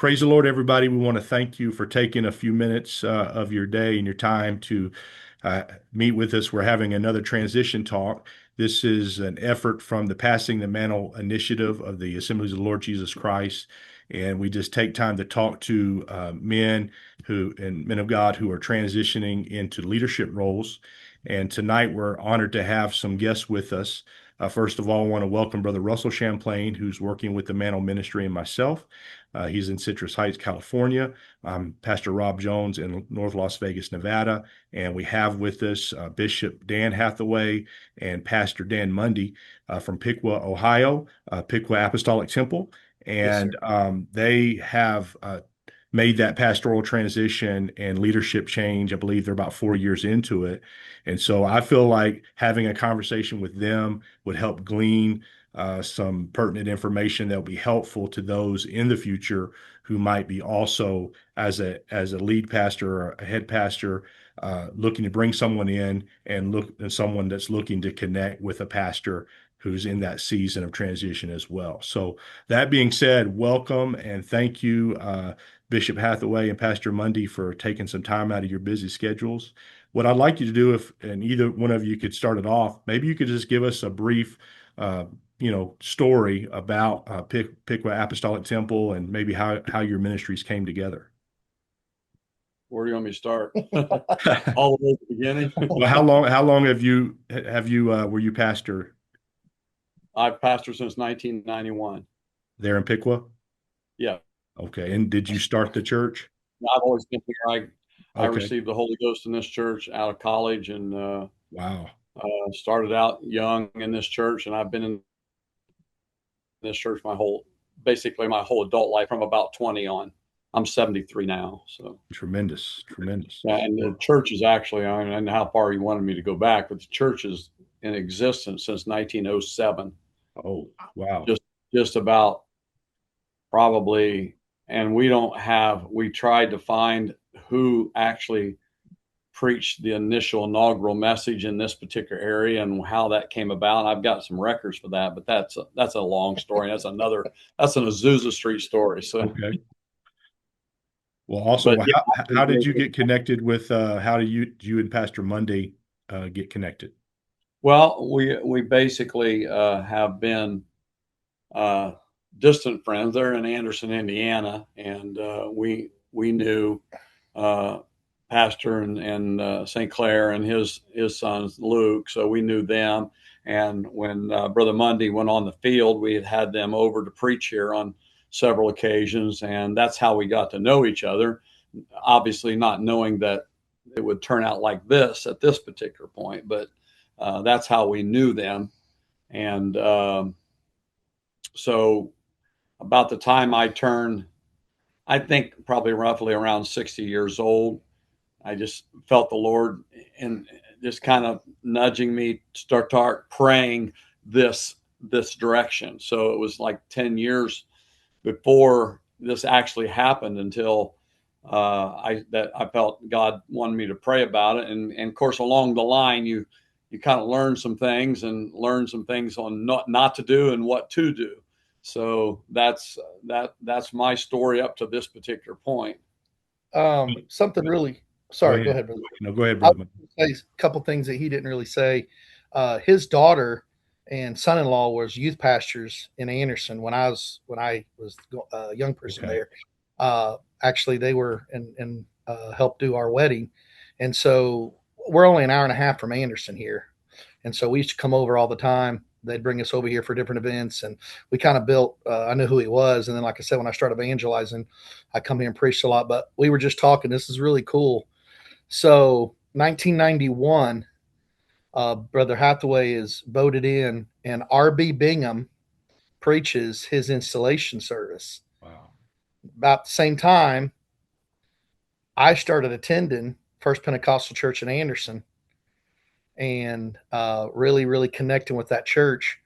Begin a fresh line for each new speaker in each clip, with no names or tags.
Praise the Lord, everybody. We want to thank you for taking a few minutes of your day and your time to uh, meet with us. We're having another transition talk. This is an effort from the Passing the Mantle initiative of the Assemblies of the Lord Jesus Christ. And we just take time to talk to men and men of God who are transitioning into leadership roles. And tonight we're honored to have some guests with us. First of all, I want to welcome Brother Russell Champlain, who's working with the Mantle Ministry, and myself. He's in Citrus Heights, California. I'm Pastor Rob Jones in North Las Vegas, Nevada. And we have with us Bishop Dan Hathaway and Pastor Dan Mundy from Piqua, Ohio, Piqua Apostolic Temple.
Yes,
And
sir.
they have made that pastoral transition and leadership change. I believe they're about 4 years into it. And so I feel like having a conversation with them would help glean some pertinent information that will be helpful to those in the future who might be also as a lead pastor or a head pastor looking to bring someone in and look at someone that's looking to connect with a pastor who's in that season of transition as well. So that being said, welcome and thank you, Bishop Hathaway and Pastor Mundy, for taking some time out of your busy schedules. What I'd like you to do, if and either one of you could start it off, maybe you could just give us a brief uh, story about Piqua Apostolic Temple and maybe how your ministries came together.
Where do you want me to start? All the way at the beginning.
Well, how long have you were you pastor
I've pastored since 1991.
there in Piqua?
Yeah,
Okay, and did you start the church?
I've always been here. I
Okay,
received the Holy Ghost in this church out of college and
wow,
started out young in this church, and I've been in this church basically my whole adult life from about 20 on. I'm 73 now, so
tremendous, tremendous.
yeah, and the church is actually, I don't know how far you wanted me to go back, but the church is in existence since 1907.
Oh, wow.
Just just about probably, and we tried to find who actually preached the initial inaugural message in this particular area and how that came about. I've got some records for that, but that's a long story. That's an Azusa Street story. So,
Okay. Well, awesome.
but
Well,
yeah,
how did you get connected with how do you and Pastor Monday get connected?
well, we basically have been uh, distant friends. They're in Anderson, Indiana, and we knew uh, Pastor and St. Clair and his sons Luke, so we knew them. And when Brother Mundy went on the field, we had them over to preach here on several occasions, and that's how we got to know each other. Obviously, not knowing that it would turn out like this at this particular point, but that's how we knew them. And so about the time I turned, I think probably roughly around 60 years old, I just felt the Lord and just kind of nudging me to start praying this direction. So it was like 10 years before this actually happened until I felt God wanted me to pray about it. And of course, along the line, you kind of learn some things and learn some things on not to do and what to do. So that's my story up to this particular point.
Something really
Go
sorry, go
ahead.
ahead, brother.
No, go ahead,
I was
brother.
gonna say a couple things that he didn't really say. His daughter and son-in-law was youth pastors in Anderson when I was a young person
Okay.
there. Actually, they were and helped do our wedding, and so we're only an hour and a half from Anderson here, and so we used to come over all the time. They'd bring us over here for different events, and we kind of built. I knew who he was, and then, like I said, when I started evangelizing, I come here and preached a lot. But we were just talking. This is really cool. So, 1991, Brother Hathaway is voted in, and R.B. Bingham preaches his installation service.
Wow.
About the same time, I started attending First Pentecostal Church in Anderson, and really, really connecting with that church.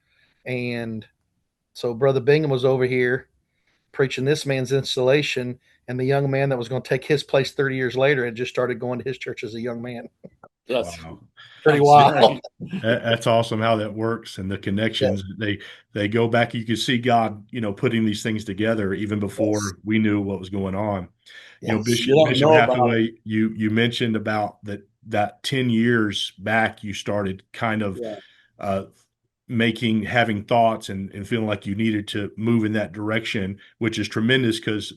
And so Brother Bingham was over here preaching this man's installation, and the young man that was going to take his place 30 years later had just started going to his church as a young man.
That's
Wow.
Pretty
that's
wild.
strange.
That's awesome how that works and the connections.
Yes.
They go back. You can see God, putting these things together even
Yes.
before we knew what was going on.
Yes.
You don't
Bishop
know about
Hathaway, you mentioned about that 10 years back you started kind of
yeah.
uh, having thoughts and feeling like you needed to move in that direction, which is tremendous because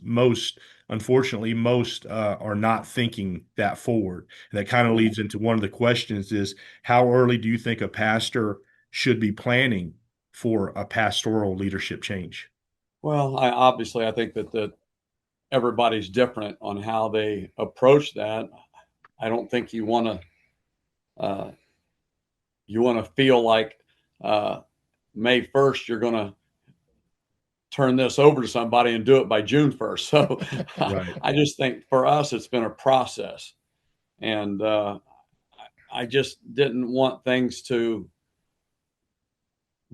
unfortunately, most are not thinking that forward. And that kind of
Yeah.
leads into one of the questions is how early do you think a pastor should be planning for a pastoral leadership change?
Well, I think that everybody's different on how they approach that. I don't think uh, you want to feel like uh, May 1st you're going to turn this over to somebody and do it by June 1st. So
Right.
I just think for us it's been a process, and I just didn't want things to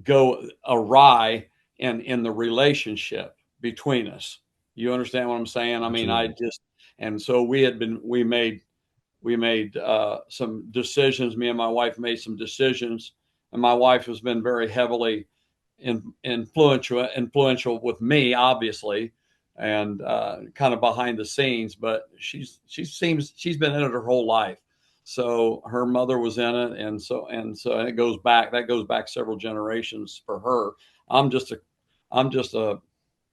go awry in the relationship between us. You understand what I'm saying? I mean,
Absolutely.
and so we made some decisions. Me and my wife made some decisions, and my wife has been very heavily influential with me, obviously, and kind of behind the scenes. But she's been in it her whole life. So her mother was in it, and so that goes back several generations for her. I'm just a I'm just a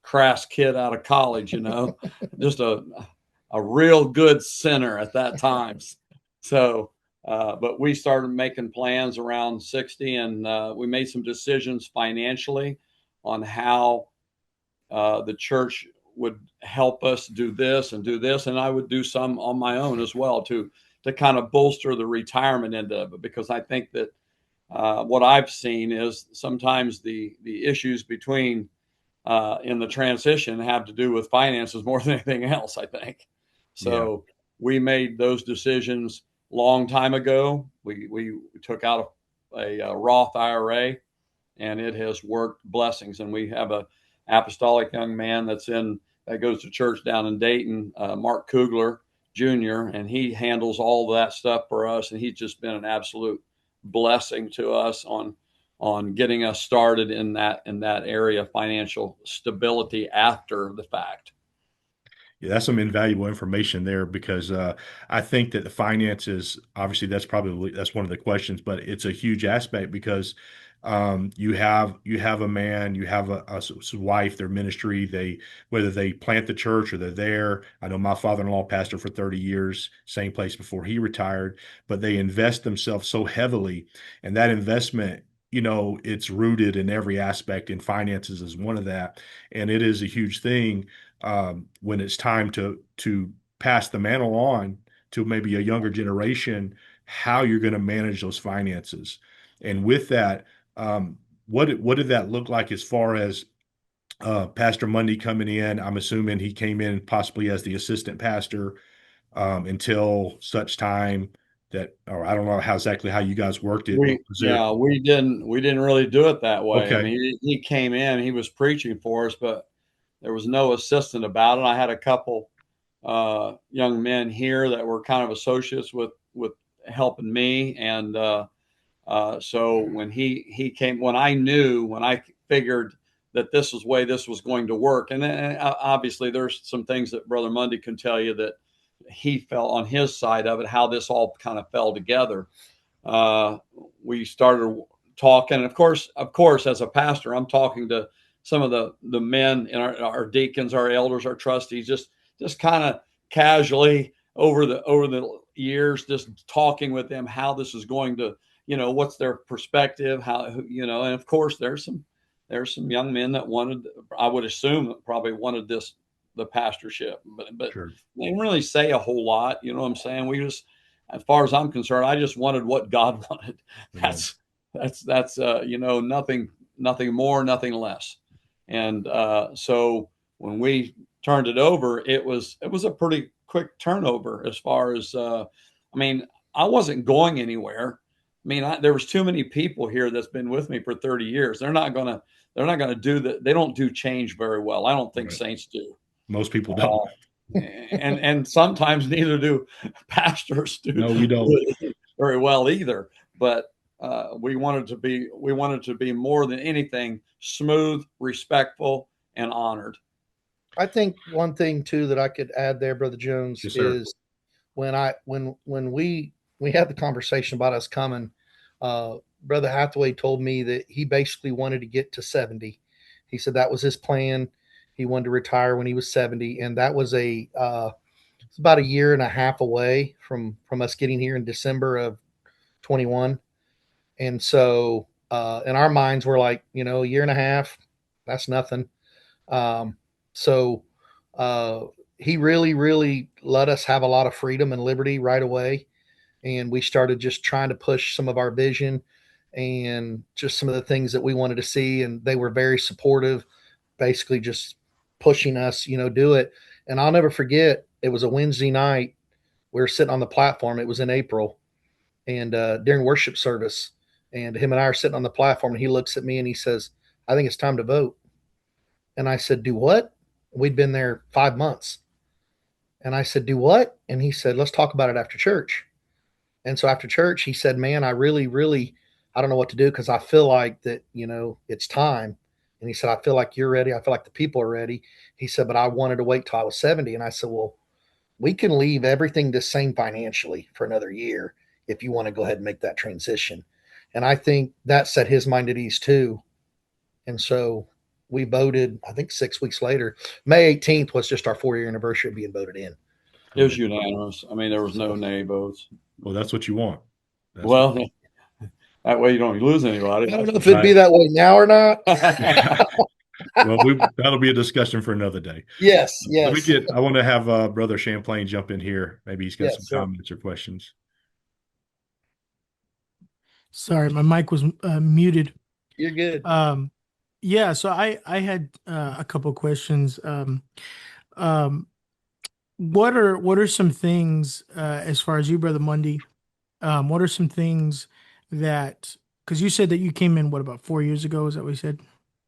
crass kid out of college, just a real good sinner at that time. So, but we started making plans around 60, and we made some decisions financially on how the church would help us do this and do this, and I would do some on my own as well to kind of bolster the retirement end of it, because I think that what I've seen is sometimes the issues between in the transition have to do with finances more than anything else, I think.
Yeah.
So we made those decisions long time ago. We took out a Roth IRA, and it has worked blessings. And we have a apostolic young man that goes to church down in Dayton, Mark Kugler Jr., and he handles all of that stuff for us. And he's just been an absolute blessing to us on getting us started in that area of financial stability after the fact.
Yeah, that's some invaluable information there because I think that the finances, obviously, that's one of the questions, but it's a huge aspect because you have a man, you have a wife, their ministry, whether they plant the church or they're there. I know my father-in-law pastored for 30 years, same place before he retired, but they invest themselves so heavily, and that investment. It's rooted in every aspect, and finances is one of that, and it is a huge thing when it's time to pass the mantle on to maybe a younger generation, how you're going to manage those finances. And with that, what did that look like as far as Pastor Mundy coming in? I'm assuming he came in possibly as the assistant pastor until such time that, or I don't know exactly how you guys worked it, but was there?
We didn't really do it that way. I
Okay,
mean, he came in, he was preaching for us, but there was no assistant about it. I had a couple young men here that were kind of associates with helping me, and so when he came, when I figured that this was the way this was going to work, and then obviously there's some things that Brother Mundy can tell you that he felt on his side of it, how this all kind of fell together. Uh, we started talking. Of course, as a pastor, I'm talking to some of the men in our deacons, our elders, our trustees, just kind of casually over the years, just talking with them how this is going to, what's their perspective, and of course there's some young men that wanted, I would assume, probably wanted the pastorship, but
sure.
they didn't really say a whole lot. You know what I'm saying? We just, as far as I'm concerned, I just wanted what God wanted.
Amen.
That's nothing more, nothing less. And so when we turned it over, it was a pretty quick turnover as far as I mean, I wasn't going anywhere. I mean, there was too many people here that's been with me for 30 years. They're not gonna do that. They don't do change very well. I don't think
Right.
saints do.
Most people
Uh,
don't.
and sometimes neither do pastors do.
No, we don't.
very well either. But we wanted to be more than anything smooth, respectful, and honored.
I think one thing too that I could add there, Brother Jones,
Yes, sir.
is when we had the conversation about us coming, Brother Hathaway told me that he basically wanted to get to 70. He said that was his plan. He wanted to retire when he was 70, and that was it's about a year and a half away from us getting here in December of 21. And so in our minds, we're like, a year and a half, that's nothing. Um, so he really, really let us have a lot of freedom and liberty right away. And we started just trying to push some of our vision and just some of the things that we wanted to see. And they were very supportive, basically just pushing us, do it. And I'll never forget, it was a Wednesday night. We were sitting on the platform. It was in April, and during worship service, and him and I are sitting on the platform, and he looks at me and he says, "I think it's time to vote." And I said, "Do what?" We'd been there 5 months. And I said, "Do what?" And he said, "Let's talk about it after church." And so after church, he said, "Man, I really, really, I don't know what to do because I feel like that, it's time." And he said, "I feel like you're ready. I feel like the people are ready." He said, "But I wanted to wait till I was 70." And I said, "Well, we can leave everything the same financially for another year if you want to go ahead and make that transition." And I think that set his mind at ease too. And so we voted, I think 6 weeks later. May 18th was just our 4-year anniversary of being voted in.
It was unanimous. I mean, there was no nay votes.
Well, that's what you want. That's
Well, that way you don't lose anybody.
I don't know if it'd be that way now or not.
Well, that'll be a discussion for another day.
Yes,
I want to have Brother Champlain jump in here. Maybe he's got
Yes,
some
sir.
comments or questions.
Sorry, my mic was muted.
You're good.
Yeah, so I had a couple questions. What are some things as far as you, Brother Mundy? What are some things that, because you said that you came in, what, about 4 years ago? Is that what you said?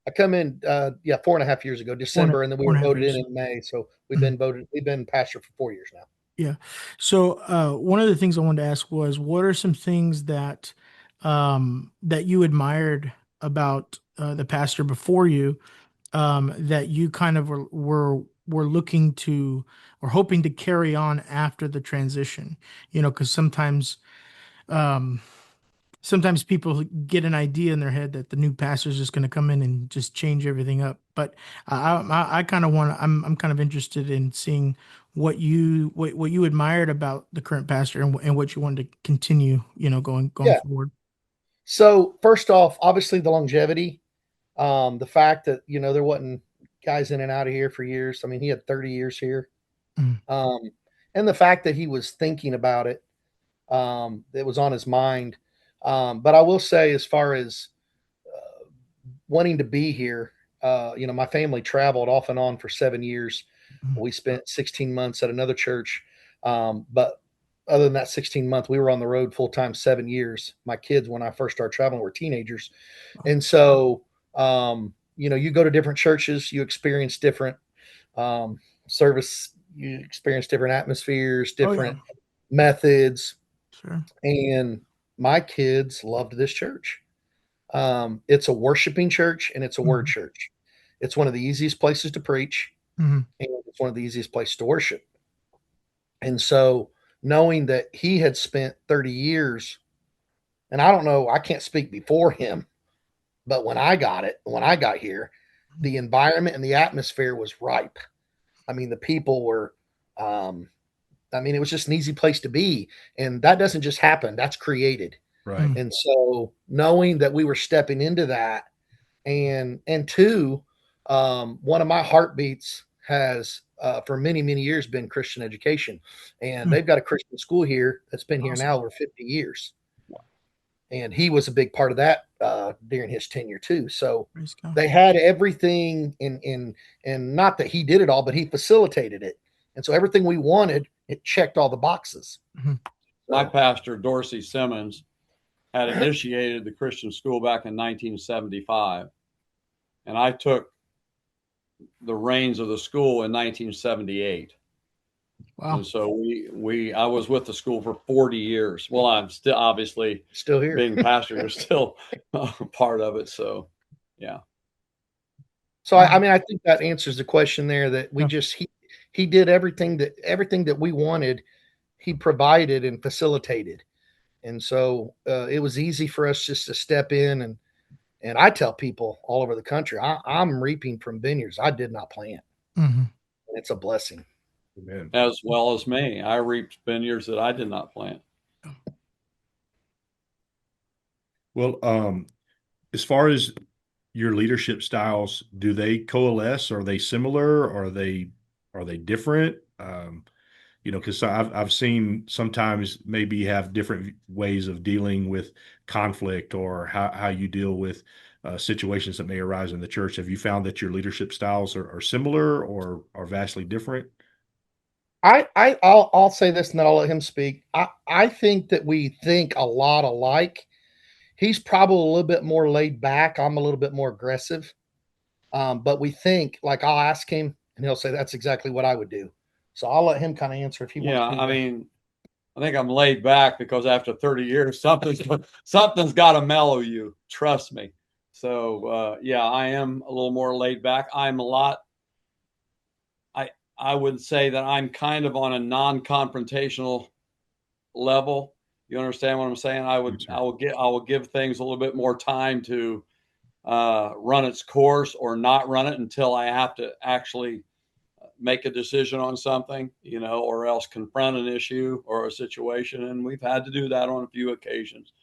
I come in, 4.5 years ago, December, and then we were
4.5
voted
years.
in May. So we've been pastor for 4 years now.
Yeah. So one of the things I wanted to ask was, what are some things that that you admired about the pastor before you, that you kind of were looking to or hoping to carry on after the transition? Because um, sometimes people get an idea in their head that the new pastor is just going to come in and just change everything up. But I kind of want to. I'm kind of interested in seeing what you admired about the current pastor and what you wanted to continue, going
Yeah.
forward.
So first off, obviously the longevity, the fact that there wasn't guys in and out of here for years. I mean, he had 30 years here, and the fact that he was thinking about it, it was on his mind. But I will say, as far as wanting to be here, my family traveled off and on for 7 years. We spent 16 months at another church, but other than that 16 months, we were on the road full time 7 years. My kids, when I first started traveling, were teenagers, and so you go to different churches, you experience different service, you experience different atmospheres, different methods.
Sure.
And my kids loved this church. It's a worshiping church and it's a word church. It's one of the easiest places to preach, and it's one of the easiest places to worship. And so knowing that he had spent 30 years, and I don't know, I can't speak before him, but when I got here, the environment and the atmosphere was ripe. I mean, the people were, it was just an easy place to be. And that doesn't just happen, that's created.
Right.
And so knowing that we were stepping into that, and two, one of my heartbeats has for many, many years been Christian education. And they've got a Christian school here that's been here now over 50 years. And he was a big part of that during his tenure too. So they had everything in not that he did it all, but he facilitated it. And so everything we wanted, it checked all the boxes.
My pastor, Dorsey Simmons, had initiated the Christian school back in 1975. And I took the reins of the school in 1978.
Wow.
And so I was with the school for 40 years. Well, I'm still obviously
Still here.
being pastor, you're still part of it. So, yeah.
So I mean, I think that answers the question there. That we
Yeah.
just he did everything that we wanted. He provided and facilitated, and so it was easy for us just to step in. And I tell people all over the country, I'm reaping from vineyards I did not plant.
Mhm.
And it's a blessing.
Amen.
As well as me, I reaped vineyards that I did not plant.
Well, as far as your leadership styles, do they coalesce? Are they similar? Are they different? Because I've seen sometimes maybe have different ways of dealing with conflict or how you deal with situations that may arise in the church. Have you found that your leadership styles are similar or are vastly different?
I'll say this and then I'll let him speak. I think that we think a lot alike. He's probably a little bit more laid back. I'm a little bit more aggressive. But we think, like, I'll ask him and he'll say that's exactly what I would do. So I'll let him kind of answer if he
Yeah,
wants me
I
to.
mean, I think I'm laid back because after 30 years, something's got to mellow you. Trust me. So yeah, I am a little more laid back. I'm a lot. I would say that I'm kind of on a non-confrontational level. You understand what I'm saying?
Yes, sir.
I will give things a little bit more time to run its course or not run it until I have to actually make a decision on something, or else confront an issue or a situation. And we've had to do that on a few occasions.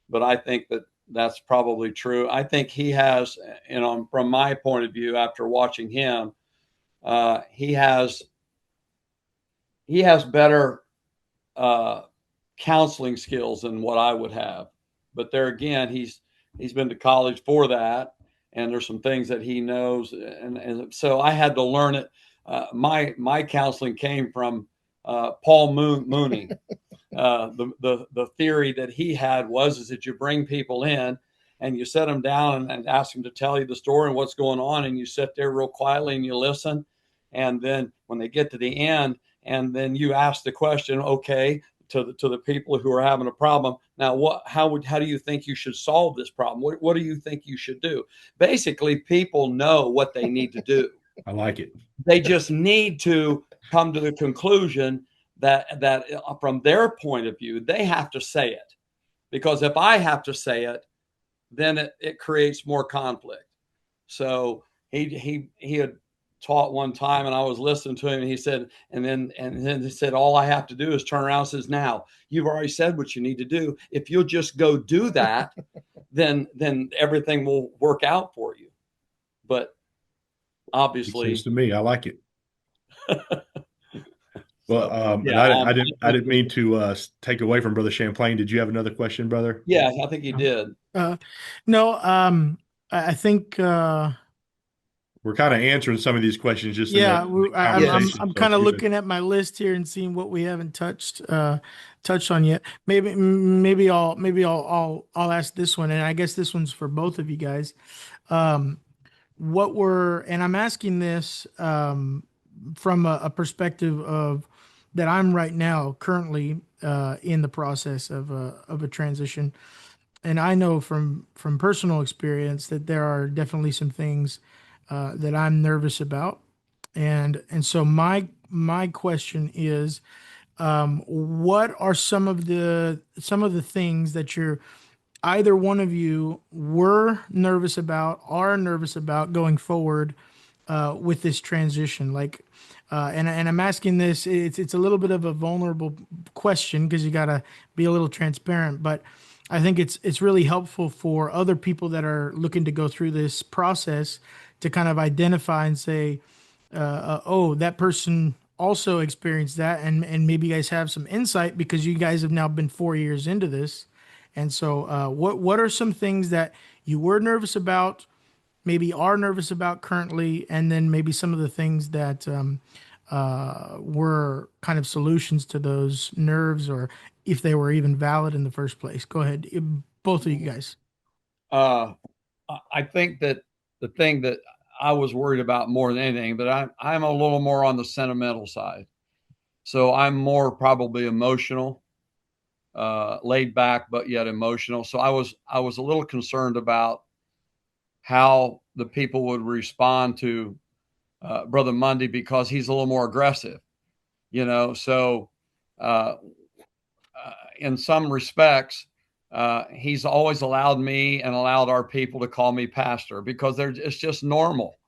But I think that that's probably true. I think he has, from my point of view, after watching him, he has better uh, counseling skills than what I would have. But there again, he's been to college for that, and there's some things that he knows, and so I had to learn it. My counseling came from Paul Mooney. The theory that he had was is that you bring people in and you set them down and ask them to tell you the story and what's going on, and you sit there real quietly and you listen, and then when they get to the end, and then you ask the question, okay, to the people who are having a problem. Now, how do you think you should solve this problem? What do you think you should do? Basically, people know what they need to do.
I like it.
They just need to come to the conclusion that from their point of view, they have to say it. Because if I have to say it, then it creates more conflict. So he had taught one time and I was listening to him and he said, and then he said, all I have to do is turn around and says, now you've already said what you need to do. If you'll just go do that, then everything will work out for you. But
Makes sense
obviously,
to me. I like it. Well,
so
and
yeah,
I didn't mean to take away from Brother Champlain. Did you have another question, brother?
yeah, I think he did.
Uh, no, I think
We're kind of answering some of these questions just in
yeah,
the
Yes.
conversation.
I'm
So
kind
it's
of
good.
looking at my list here and seeing what we haven't touched on yet. Maybe I'll ask this one, and I guess this one's for both of you guys. Um, and I'm asking this from a perspective of that I'm right now currently in the process of a transition, and I know from personal experience that there are definitely some things that I'm nervous about, and so my question is, what are some of the things that you're either one of you were nervous about, are nervous about going forward with this transition? Like, and I'm asking this. It's a little bit of a vulnerable question because you got to be a little transparent, but I think it's really helpful for other people that are looking to go through this process to kind of identify and say, oh, that person also experienced that, and maybe you guys have some insight because you guys have now been 4 years into this, and so what are some things that you were nervous about, maybe are nervous about currently, and then maybe some of the things that were kind of solutions to those nerves, or if they were even valid in the first place. Go ahead, both of you guys.
Uh, I think that the thing that I was worried about more than anything, but I'm a little more on the sentimental side. So I'm more probably emotional, laid back, but yet emotional. So I was a little concerned about how the people would respond to Brother Mundy, because he's a little more aggressive, So uh, in some respects, he's always allowed me and allowed our people to call me pastor, because it's just normal.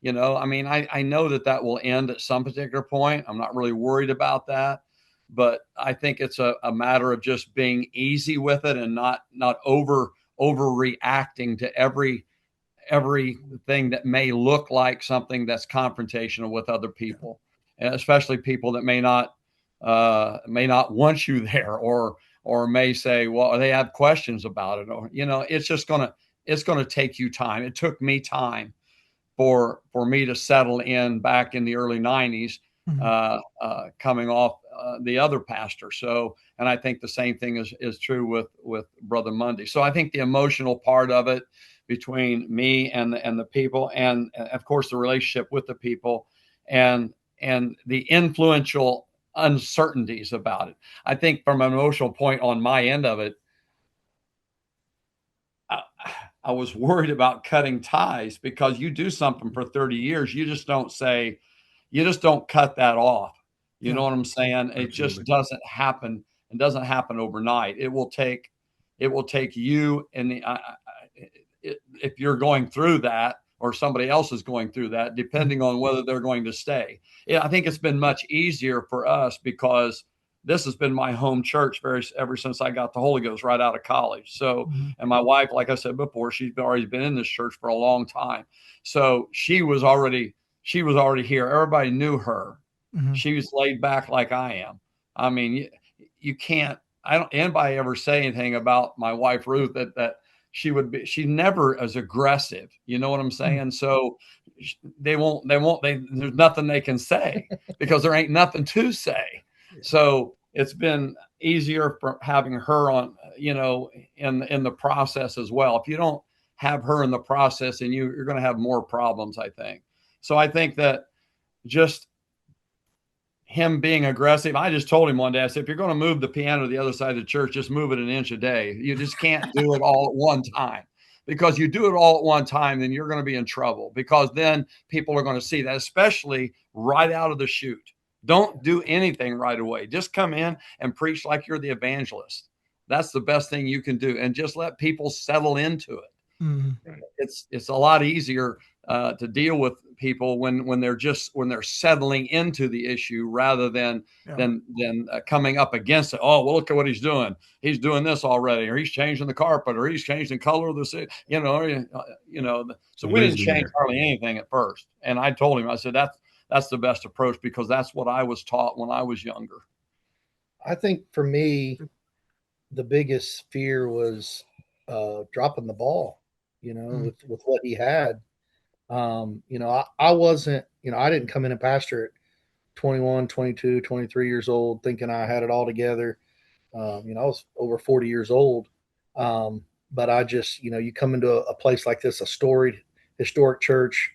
I mean, I know that will end at some particular point. I'm not really worried about that, but I think it's a matter of just being easy with it and not overreacting to everything that may look like something that's confrontational with other people, and especially people that may not want you there, or may say, well, they have questions about it, or it's gonna take you time. It took me time for me to settle in back in the early 90s, coming off the other pastor. So, and I think the same thing is true with Brother Mundy. So I think the emotional part of it between me and the people, and of course the relationship with the people, and the influential uncertainties about it. I think from an emotional point on my end of it, I was worried about cutting ties, because you do something for 30 years. You just don't cut that off. You know what I'm saying? Absolutely. It just doesn't happen. It doesn't happen overnight. It will take you, and if you're going through that, or somebody else is going through that, depending on whether they're going to stay. Yeah, I think it's been much easier for us, because this has been my home church ever since I got the Holy Ghost right out of college. So, and my wife, like I said before, she's already been in this church for a long time. So she was already here. Everybody knew her. She was laid back like I am. I mean, you can't, I don't, anybody ever say anything about my wife, Ruth, that she's never as aggressive. You know what I'm saying? So there's nothing they can say, because there ain't nothing to say. So it's been easier for having her on, in the process as well. If you don't have her in the process, and you're going to have more problems, I think. So I think that just him being aggressive, I just told him one day, I said, if you're going to move the piano to the other side of the church, just move it an inch a day. You just can't do it all at one time, because you do it all at one time, then you're going to be in trouble, because then people are going to see that, especially right out of the chute. Don't do anything right away. Just come in and preach like you're the evangelist. That's the best thing you can do. And just let people settle into it. It's a lot easier to deal with people when they're settling into the issue, rather than coming up against it. Oh, well, look at what he's doing. He's doing this already, or he's changing the carpet, or he's changing the color of the city. So we didn't change hardly anything at first. And I told him, I said, that's the best approach, because that's what I was taught when I was younger.
I think for me, the biggest fear was dropping the ball, with what he had. I wasn't, I didn't come in and pastor at 21, 22, 23 years old thinking I had it all together. I was over 40 years old. But I just, you come into a place like this, a storied, historic church,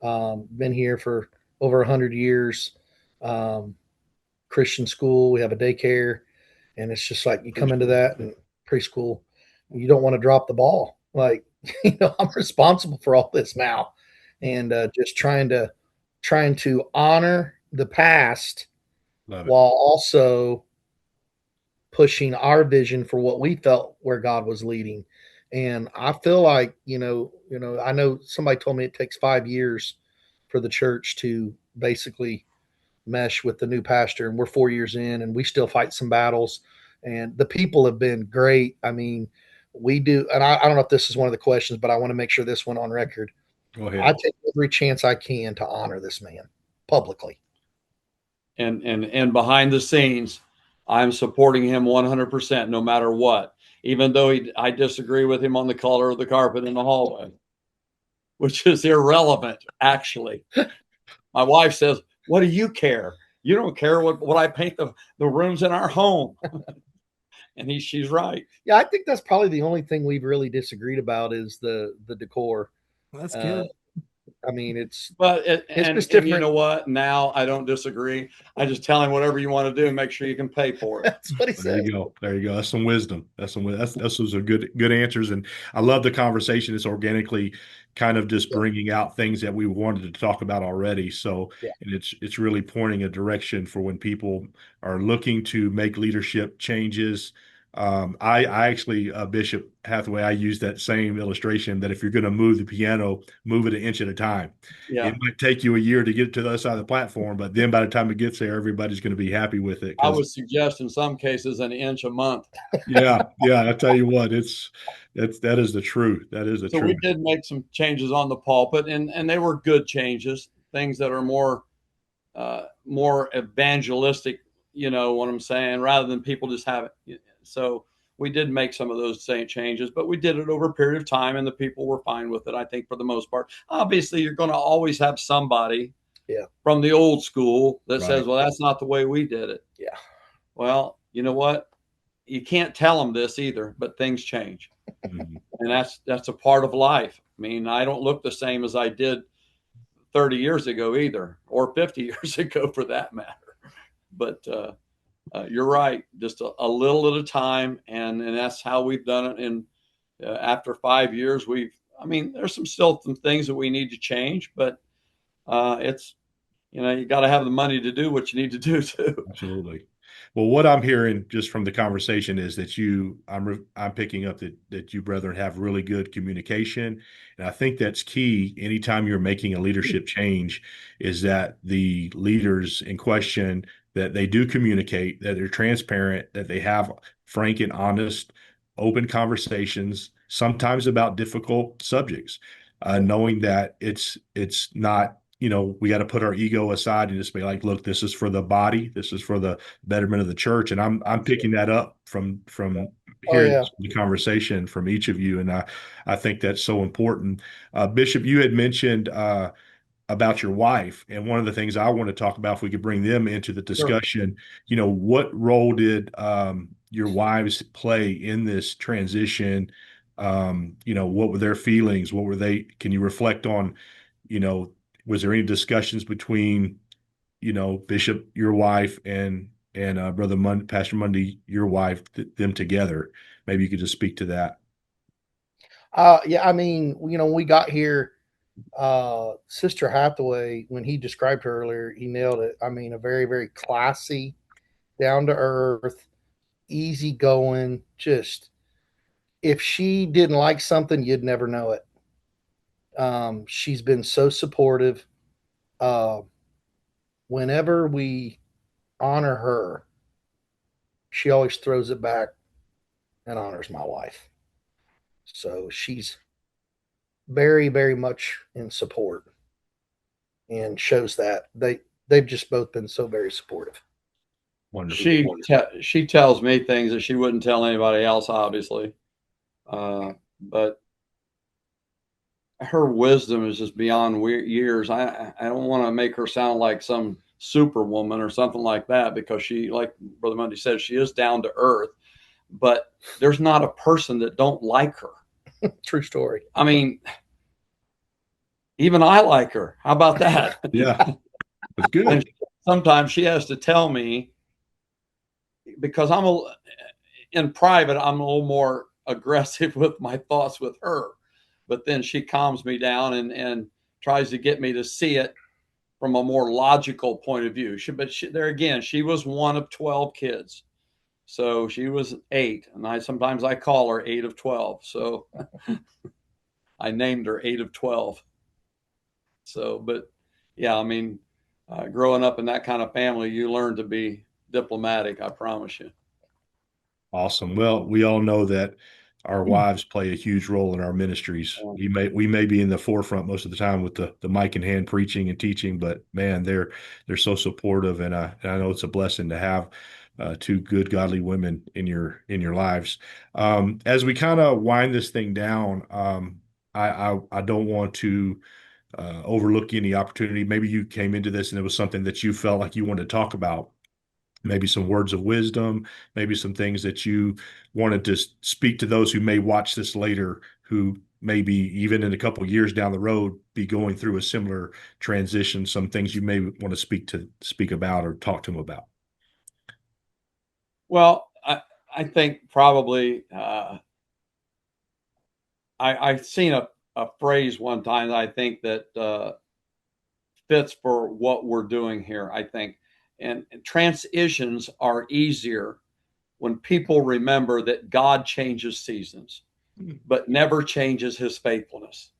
been here for over 100 years, Christian school, we have a daycare, and it's just like you come into that, and preschool, you don't want to drop the ball. Like, I'm responsible for all this now, and just trying to honor the past while also pushing our vision for what we felt where God was leading. And I feel like, I know somebody told me it takes 5 years for the church to basically mesh with the new pastor, and we're 4 years in, and we still fight some battles, and the people have been great. I mean, we do, and I don't know if this is one of the questions, but I want to make sure this one on record.
Go ahead.
I take every chance I can to honor this man publicly.
And behind the scenes, I'm supporting him 100%, no matter what. Even though I disagree with him on the color of the carpet in the hallway, which is irrelevant, actually. My wife says, "What do you care? You don't care what I paint the rooms in our home." And she's right.
Yeah, I think that's probably the only thing we've really disagreed about is the decor.
Well, that's good.
I mean, it's
And
just
you
different.
know what? Now I don't disagree. I just tell him whatever you want to do, make sure you can pay for it.
That's what he
There
said.
you go. There you go. That's some wisdom. That's those are good answers. And I love the conversation. It's organically kind of just
Yeah,
bringing out things that we wanted to talk about already. So,
yeah,
and it's really pointing a direction for when people are looking to make leadership changes. I actually, Bishop Hathaway, I use that same illustration that if you're going to move the piano, move it an inch at a time. It
Yeah.
might take you a year to get to the other side of the platform, but then by the time it gets there, everybody's going to be happy with it
I
because
would suggest in some cases an inch a month.
yeah. I tell you what, that is the truth. That is the
So we
truth.
did make some changes on the pulpit, and they were good changes, things that are more evangelistic. You know what I'm saying? Rather than people just have it. So we did make some of those same changes, but we did it over a period of time, and the people were fine with it. I think for the most part. Obviously, you're going to always have somebody
yeah,
from the old school that says,
Right.
"Well, that's not the way we did it."
yeah.
Well, you know what? You can't tell them this either, but things change,
Mhm.
and that's a part of life. I mean, I don't look the same as I did 30 years ago either, or 50 years ago for that matter. But you're right, just a little at a time, and that's how we've done it. And after 5 years, I mean, there's still some things that we need to change, but it's, you got to have the money to do what you need to do too.
Absolutely. Well, what I'm hearing just from the conversation is that I'm picking up that you brethren have really good communication, and I think that's key. Anytime you're making a leadership change, is that the leaders in question that they do communicate, that they're transparent, that they have frank and honest, open conversations, sometimes about difficult subjects, knowing that it's not we got to put our ego aside and just be like, look, this is for the body, this is for the betterment of the church, and I'm picking that up from
Oh
hearing
yeah.
the conversation from each of you, and I think that's so important. Bishop, you had mentioned about your wife, and one of the things I want to talk about, if we could bring them into the
Sure.
discussion, what role did your wives play in this transition? What were their feelings? What were they? Can you reflect on, you know, was there any discussions between, Bishop, your wife, and Pastor Mundy, your wife, them together? Maybe you could just speak to that.
Yeah, I mean, when we got here, Sister Hathaway, when he described her earlier, he nailed it. I mean, a very, very classy, down to earth, easy going. Just if she didn't like something, you'd never know it. She's been so supportive. Uh, Whenever we honor her, she always throws it back and honors my wife. So she's very, very much in support and shows that they've just both been so very supportive.
Wonderful.
She tells me things that she wouldn't tell anybody else, obviously. But her wisdom is just beyond years. I don't want to make her sound like some superwoman or something like that, because she, like Brother Mundy said, she is down to earth. But there's not a person that don't like her.
True story.
I mean, even I like her. How about that?
Yeah, that's good.
And sometimes she has to tell me, because in private, I'm a little more aggressive with my thoughts with her. But then she calms me down and tries to get me to see it from a more logical point of view. There again, she was one of 12 kids. So she was 8, and sometimes I call her 8 of 12. So I named her 8 of 12. So, but yeah, I mean, growing up in that kind of family, you learn to be diplomatic, I promise you.
Awesome. Well, we all know that our wives play a huge role in our ministries. We may be in the forefront most of the time with the mic in hand, preaching and teaching, but man, they're so supportive, and I know it's a blessing to have two good, godly women in your lives. As we kind of wind this thing down, I don't want to overlook any opportunity. Maybe you came into this and it was something that you felt like you wanted to talk about, maybe some words of wisdom, maybe some things that you wanted to speak to those who may watch this later, who maybe even in a couple of years down the road be going through a similar transition, some things you may want to speak about or talk to them about?
Well, I think probably I've seen a phrase one time that I think that fits for what we're doing here, I think. And transitions are easier when people remember that God changes seasons, but never changes his faithfulness.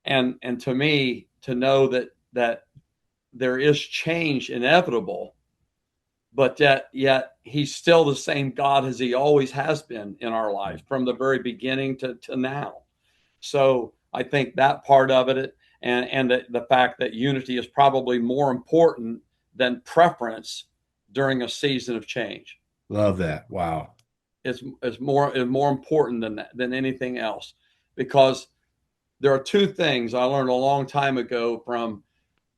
And to me, to know that there is change inevitable, but yet he's still the same God as he always has been in our life from the very beginning to now. So I think that part of it, and the fact that unity is probably more important than preference during a season of change.
Love that. Wow.
Is more important than anything else, because there are two things I learned a long time ago from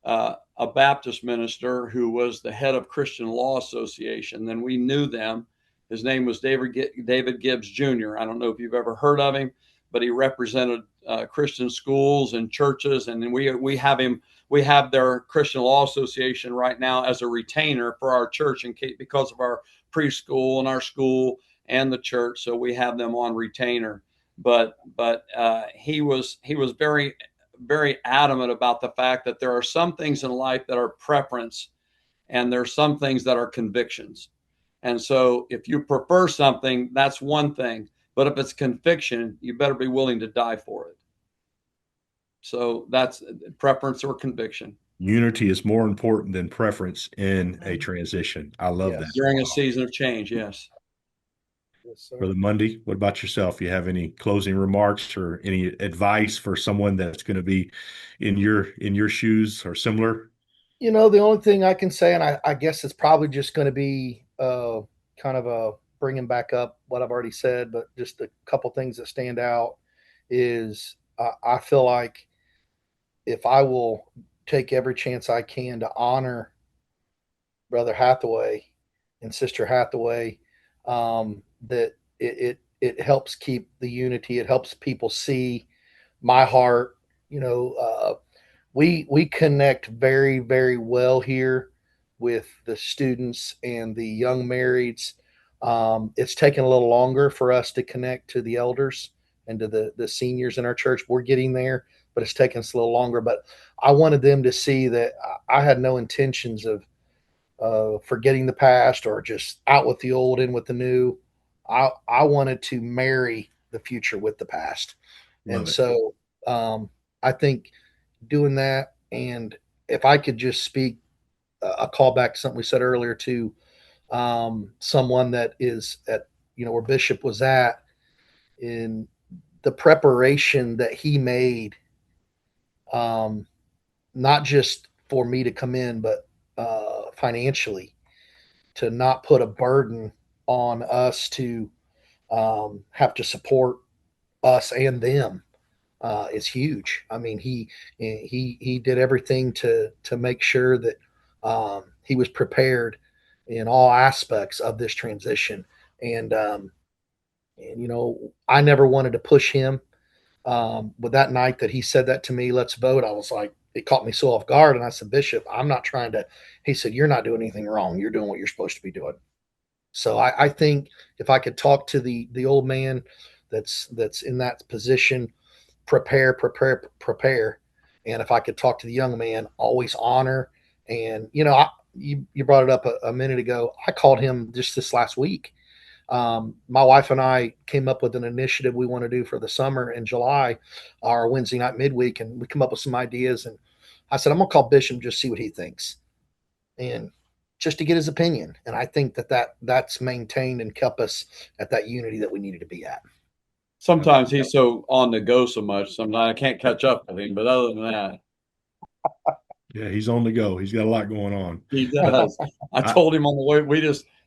a Baptist minister who was the head of Christian Law Association. Then we knew them. His name was David Gibbs Jr. I don't know if you've ever heard of him, but he represented Christian schools and churches. And we have their Christian Law Association right now as a retainer for our church because of our preschool and our school and the church. So we have them on retainer. But he was very, very adamant about the fact that there are some things in life that are preference, and there are some things that are convictions. And so if you prefer something, that's one thing. But if it's conviction, you better be willing to die for it. So that's preference or conviction.
Unity is more important than preference in a transition. I love
Yes.
that.
During a season of change, yes.
Yes, sir.
Brother Mundy, what about yourself? You have any closing remarks or any advice for someone that's going to be in your shoes or similar?
You know, the only thing I can say, and I guess it's probably just going to be kind of a bringing back up what I've already said, but just a couple things that stand out is I feel like if I will take every chance I can to honor Brother Hathaway and Sister Hathaway, that it helps keep the unity. It helps people see my heart. You know, we connect very, very well here with the students and the young marrieds. It's taken a little longer for us to connect to the elders and to the seniors in our church. We're getting there, but it's taken us a little longer. But I wanted them to see that I had no intentions of forgetting the past or just out with the old, in with the new. I wanted to marry the future with the past.
Love
And
it.
so I think doing that, and if I could just speak a call back to something we said earlier to someone that is at, where Bishop was at, in the preparation that he made, not just for me to come in, but financially, to not put a burden on us to have to support us and them is huge. I mean, he did everything to make sure that he was prepared in all aspects of this transition. And I never wanted to push him. But that night that he said that to me, let's vote, I was like, it caught me so off guard. And I said, Bishop, I'm not trying to. He said, you're not doing anything wrong. You're doing what you're supposed to be doing. So I think if I could talk to the old man that's in that position, prepare, prepare, prepare. And if I could talk to the young man, always honor. And you brought it up a minute ago. I called him just this last week. My wife and I came up with an initiative we want to do for the summer in July, our Wednesday night midweek, and we come up with some ideas. And I said, I'm gonna call Bishop, just see what he thinks, and just to get his opinion. And I think that's maintained and kept us at that unity that we needed to be at.
Sometimes he's so on the go so much, sometimes I can't catch up with him. But other than that,
Yeah, he's on the go. He's got a lot going on.
he does. I told him on the way,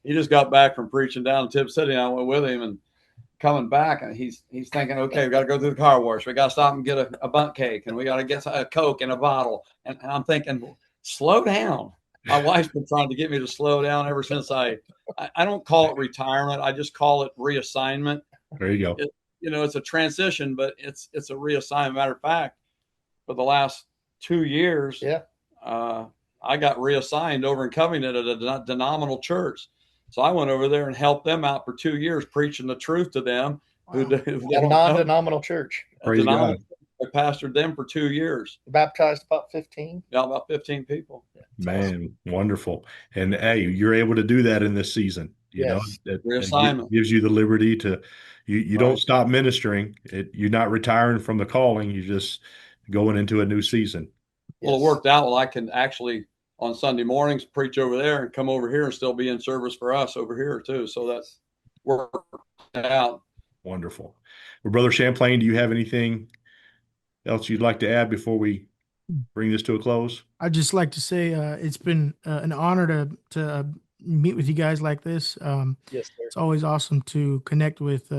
he just got back from preaching down in Tip City, and I went with him, and coming back, and he's thinking, okay, we got to go through the car wash. We got to stop and get a bundt cake, and we got to get a Coke in a bottle. And I'm thinking, slow down. My wife's been trying to get me to slow down ever since I don't call it retirement. I just call it reassignment.
There you go.
it's a transition, but it's a reassignment. Matter of fact, for the last 2 years,
Yeah.
I got reassigned over in Covington at a denominational church. So I went over there and helped them out for 2 years, preaching the truth to them.
Wow.
A non-denominational church.
Praise God.
I pastored them for 2 years.
Baptized about 15.
Yeah, about 15 people.
Man, wonderful. And hey, you're able to do that in this season. You know,
Yes.
it
Reassignment.
gives you the liberty to, you
Right.
don't stop ministering. You're not retiring from the calling. You're just going into a new season.
Well, it worked out. Well, I can actually on Sunday mornings preach over there and come over here and still be in service for us over here too. So that's worked out.
Wonderful. Well, Brother Champlain, do you have anything else you'd like to add before we bring this to a close?
I'd just like to say it's been an honor to meet with you guys like this.
Yes, sir.
It's always awesome to connect with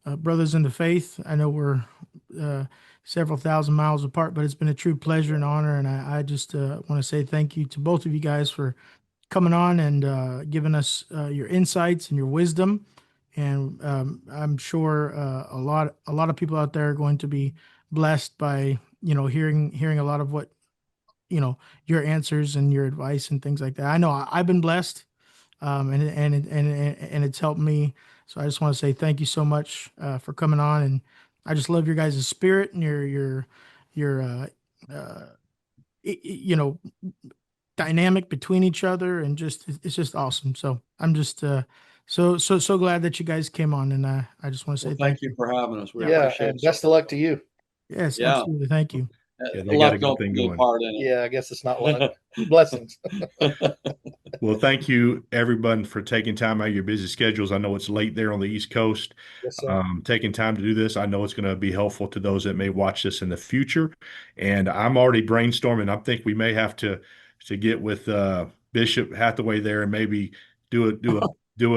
brothers in the faith. I know we're several thousand miles apart, but it's been a true pleasure and honor. And I just want to say thank you to both of you guys for coming on and giving us your insights and your wisdom. And I'm sure a lot of people out there are going to be blessed by hearing a lot of what your answers and your advice and things like that. I know I've been blessed, and it's helped me. So I just want to say thank you so much for coming on, and I just love your guys' spirit and your dynamic between each other, and it's just awesome. So I'm just so glad that you guys came on, and I just want to say
thank you for having us. We
Yeah,
appreciate
and
it.
best of luck to you.
Yes,
Yeah.
absolutely. Thank you.
Yeah, they got a
Luck
good
don't
thing
play a
going.
part in it.
Yeah, I guess it's not luck. Blessings.
Well, thank you everyone for taking time out of your busy schedules. I know it's late there on the East Coast.
Yes, sir.
Taking time to do this. I know it's going to be helpful to those that may watch this in the future. And I'm already brainstorming. I think we may have to get with Bishop Hathaway there and maybe do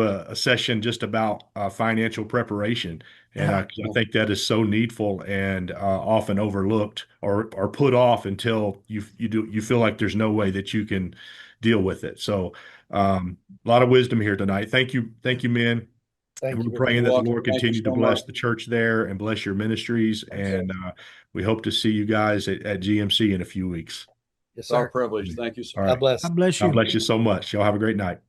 a session just about financial preparation. And I think that is so needful and often overlooked or put off until you feel like there's no way that you can deal with it. So a lot of wisdom here tonight. Thank you, men.
Thank
And
you.
we're praying that the Lord
Thank you
continue to
so
bless
much.
the church there and bless your ministries.
Yes, sir.
And we hope to see you guys at GMC in a few weeks.
Yes,
It's our
sir.
privilege. Thank you, sir.
All
God
right.
bless.
God bless you.
God bless you so much. Y'all have a great night.